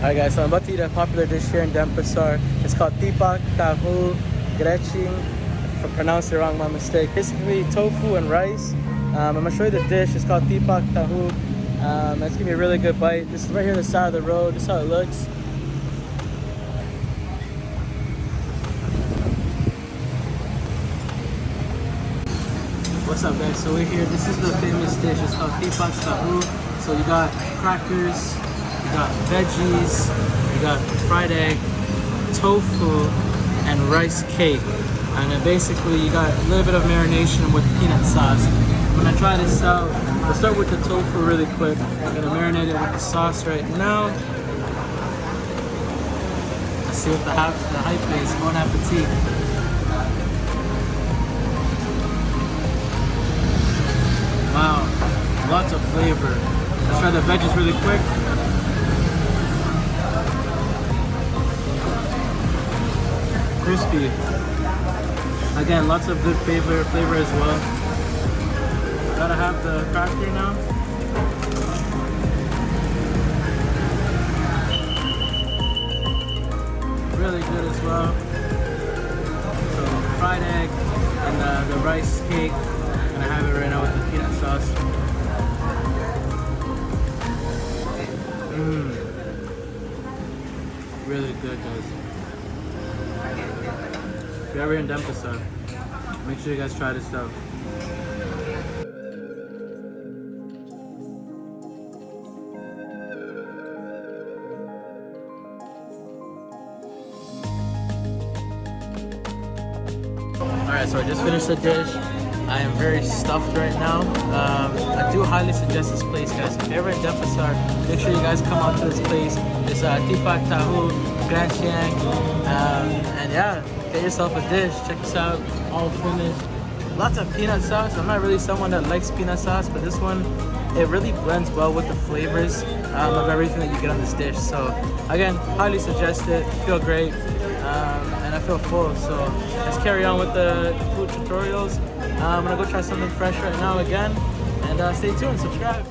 Alright guys, so I'm about to eat a popular dish here in Denpasar. It's called Tipat Tahu Gerenceng. If I pronounced it wrong, my mistake. Basically tofu and rice. I'm gonna show you the dish. It's called Tipat Tahu. It's gonna be a really good bite. This is right here on the side of the road. This is how it looks. What's up guys, so we're here. This is the famous dish. It's called Tipat Tahu. So you got crackers, you got veggies, you got fried egg, tofu, and rice cake. And then basically you got a little bit of marination with peanut sauce. I'm gonna try this out. We'll start with the tofu really quick. I'm gonna marinate it with the sauce right now. Let's see what the hype is. Bon appetit. Wow, lots of flavor. Let's try the veggies really quick. Crispy. Again, lots of good flavor as well. Gotta have the cracker now. Really good as well. So fried egg and the rice cake. I have it right now with the peanut sauce. Really good, guys. If you're ever in Denpasar, make sure you guys try this out. Alright, so I just finished the dish. I am very stuffed right now. I do highly suggest this place, guys. If you're ever in Denpasar, make sure you guys come out to this place. It's Tipat Tahu Gerenceng. And yeah, get yourself a dish. Check this out, all finished. Lots of peanut sauce. I'm not really someone that likes peanut sauce, but this one, it really blends well with the flavors of everything that you get on this dish. So again, highly suggest it. Feel great. And I feel full, so let's carry on with the food tutorials. I'm gonna go try something fresh right now again, and stay tuned, subscribe.